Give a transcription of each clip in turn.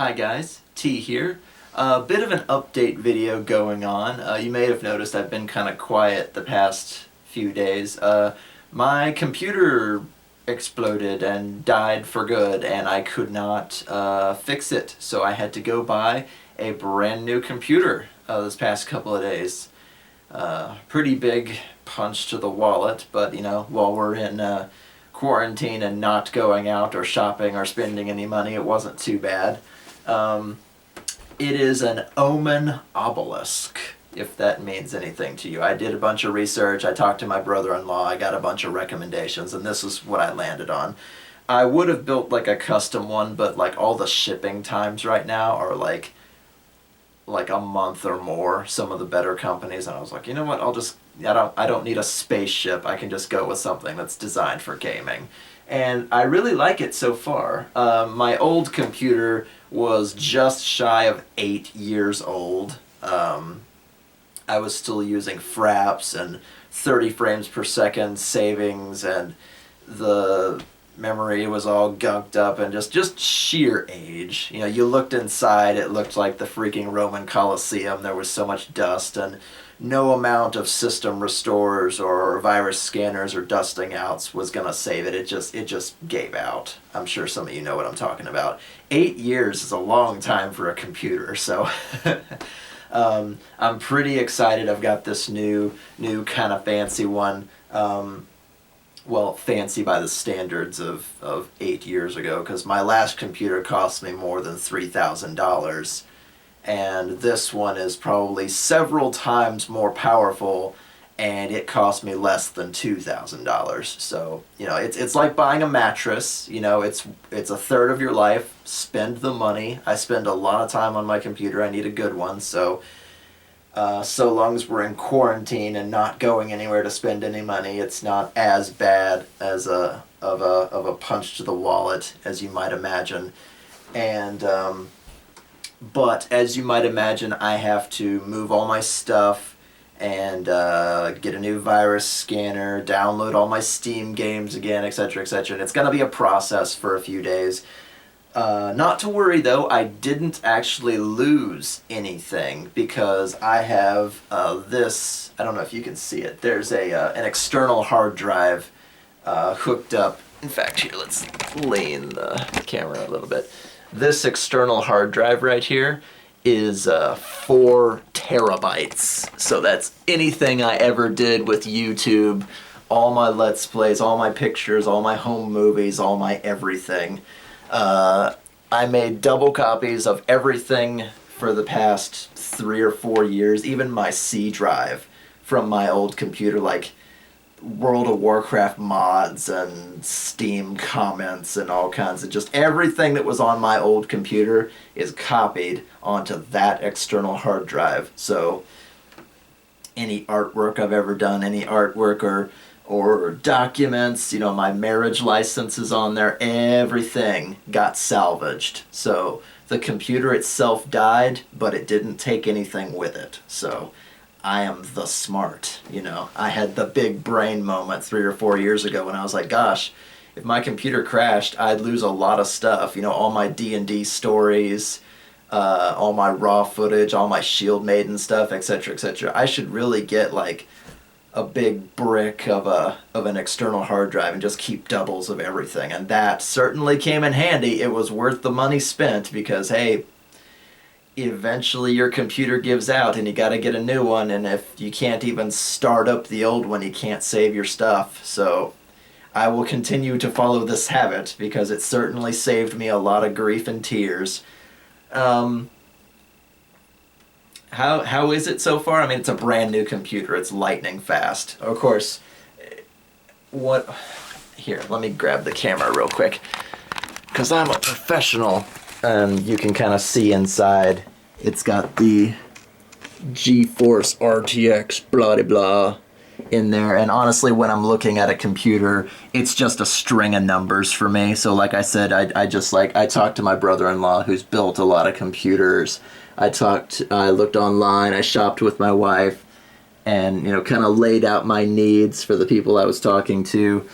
Hi guys, T here. A bit of an update video going on. You may have noticed I've been kind of quiet the past few days. My computer exploded and died for good, and I could not fix it, so I had to go buy a brand new computer this past couple of days. Pretty big punch to the wallet, but you know, while we're in quarantine and not going out or shopping or spending any money, it wasn't too bad. It is an Omen obelisk, if that means anything to you. I did a bunch of research, I talked to my brother-in-law, I got a bunch of recommendations, and this is what I landed on. I would have built like a custom one, but like all the shipping times right now are like a month or more, some of the better companies, and I was like, you know what, I don't need a spaceship, I can just go with something that's designed for gaming. And I really like it so far. My old computer was just shy of 8 years old. I was still using Fraps and 30 frames per second savings, and the memory was all gunked up, and just sheer age. You know, you looked inside, it looked like the freaking Roman Colosseum. There was so much dust, and no amount of system restores or virus scanners or dusting outs was gonna save it. It just gave out. I'm sure some of you know what I'm talking about. 8 years is a long time for a computer, so I'm pretty excited. I've got this new kind of fancy one. Well, fancy by the standards of 8 years ago, because my last computer cost me more than $3,000. And this one is probably several times more powerful, and it cost me less than $2,000. So, you know, it's like buying a mattress. You know, it's a third of your life. Spend the money. I spend a lot of time on my computer. I need a good one. So so long as we're in quarantine and not going anywhere to spend any money, it's not as bad as of a punch to the wallet as you might imagine. And but as you might imagine, I have to move all my stuff and get a new virus scanner, download all my Steam games again, etc., etc. And it's going to be a process for a few days. Not to worry though, I didn't actually lose anything, because I have this, I don't know if you can see it, there's an external hard drive hooked up. In fact, here, let's lean the camera a little bit. This external hard drive right here is 4 terabytes. So that's anything I ever did with YouTube, all my Let's Plays, all my pictures, all my home movies, all my everything. I made double copies of everything for the past 3 or 4 years, even my C drive from my old computer, like World of Warcraft mods and Steam comments and all kinds of, just everything that was on my old computer is copied onto that external hard drive. So any artwork I've ever done, any artwork or documents, you know, my marriage license is on there, everything got salvaged. So the computer itself died, but it didn't take anything with it. So I am the smart, you know. I had the big brain moment 3 or 4 years ago when I was like, gosh, if my computer crashed, I'd lose a lot of stuff. You know, all my D&D stories, all my raw footage, all my Shield Maiden stuff, etc., etc. I should really get like a big brick of an external hard drive and just keep doubles of everything. And that certainly came in handy. It was worth the money spent, because hey, eventually your computer gives out and you got to get a new one, and if you can't even start up the old one, you can't save your stuff. So I will continue to follow this habit, because it certainly saved me a lot of grief and tears. How is it so far? I mean, it's a brand new computer. It's lightning fast. Of course, here, let me grab the camera real quick, because I'm a professional, and you can kind of see inside. It's got the GeForce RTX blah de blah in there, and honestly, when I'm looking at a computer, it's just a string of numbers for me. So like I said, I talked to my brother-in-law who's built a lot of computers. I looked online, I shopped with my wife, and you know, kind of laid out my needs for the people I was talking to.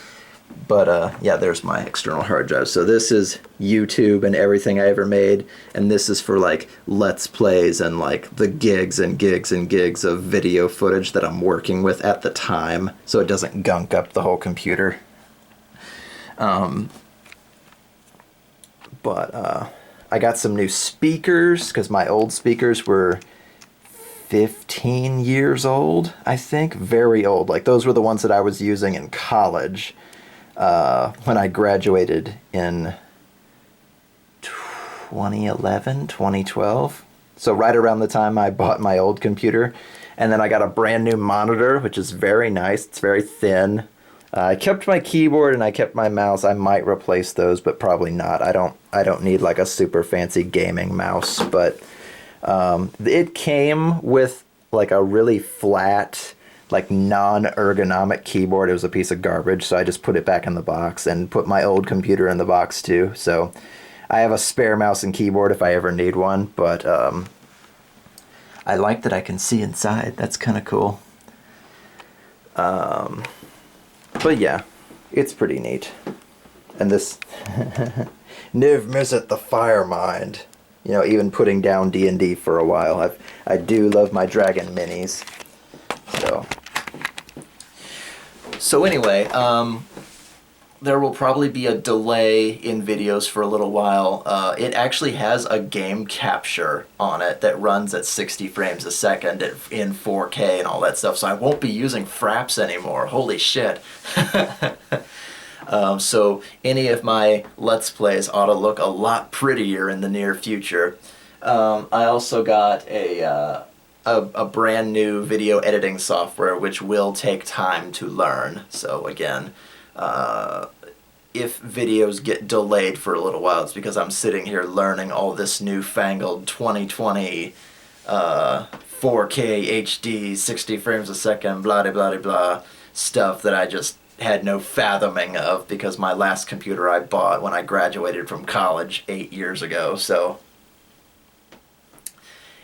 But yeah, there's my external hard drive. So this is YouTube and everything I ever made, and this is for like Let's Plays and like the gigs and gigs and gigs of video footage that I'm working with at the time, so it doesn't gunk up the whole computer. But I got some new speakers because my old speakers were 15 years old, I think. Very old. Like, those were the ones that I was using in college when I graduated in 2011, 2012. So right around the time I bought my old computer. And then I got a brand new monitor, which is very nice. It's very thin. I kept my keyboard and I kept my mouse. I might replace those, but probably not. I don't need like a super fancy gaming mouse, but it came with like a really flat, like non-ergonomic keyboard. It was a piece of garbage, so I just put it back in the box and put my old computer in the box too. So I have a spare mouse and keyboard if I ever need one, but I like that I can see inside. That's kind of cool. But yeah, it's pretty neat. And this Niv Mizzet the Firemind. You know, even putting down D&D for a while. I do love my Dragon minis. So anyway, there will probably be a delay in videos for a little while. It actually has a game capture on it that runs at 60 frames a second in 4K and all that stuff, so I won't be using fraps anymore. Holy shit. So any of my Let's Plays ought to look a lot prettier in the near future. I also got a brand new video editing software which will take time to learn. So again, if videos get delayed for a little while, it's because I'm sitting here learning all this newfangled 2020 4K HD 60 frames a second blah blah blah blah stuff that I just had no fathoming of because my last computer I bought when I graduated from college 8 years ago. So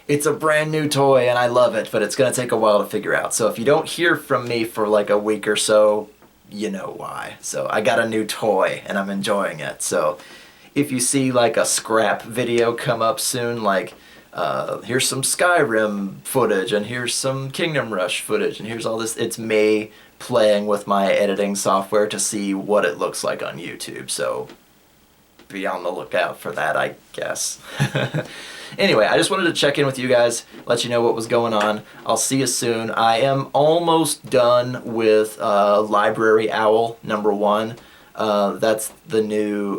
it's a brand new toy and I love it, but it's going to take a while to figure out. So if you don't hear from me for like a week or so, you know why. So I got a new toy and I'm enjoying it. So if you see like a scrap video come up soon, like here's some Skyrim footage and here's some Kingdom Rush footage and here's all this, it's me playing with my editing software to see what it looks like on YouTube. So be on the lookout for that, I guess. Anyway, I just wanted to check in with you guys, let you know what was going on. I'll see you soon. I am almost done with Library Owl #1. That's the new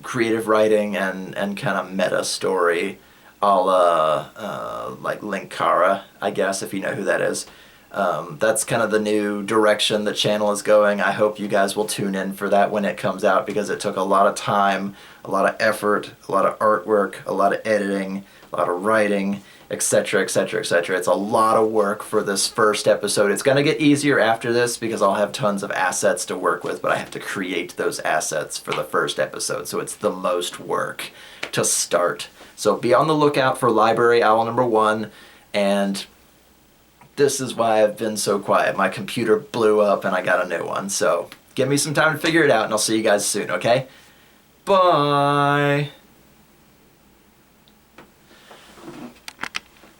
creative writing and kind of meta story, a la like Linkara, I guess, if you know who that is. That's kind of the new direction the channel is going. I hope you guys will tune in for that when it comes out, because it took a lot of time, a lot of effort, a lot of artwork, a lot of editing, a lot of writing, etc, etc, etc. It's a lot of work for this first episode. It's going to get easier after this because I'll have tons of assets to work with, but I have to create those assets for the first episode, so it's the most work to start. So be on the lookout for Library Owl #1, and this is why I've been so quiet. My computer blew up and I got a new one. So give me some time to figure it out and I'll see you guys soon, okay? Bye!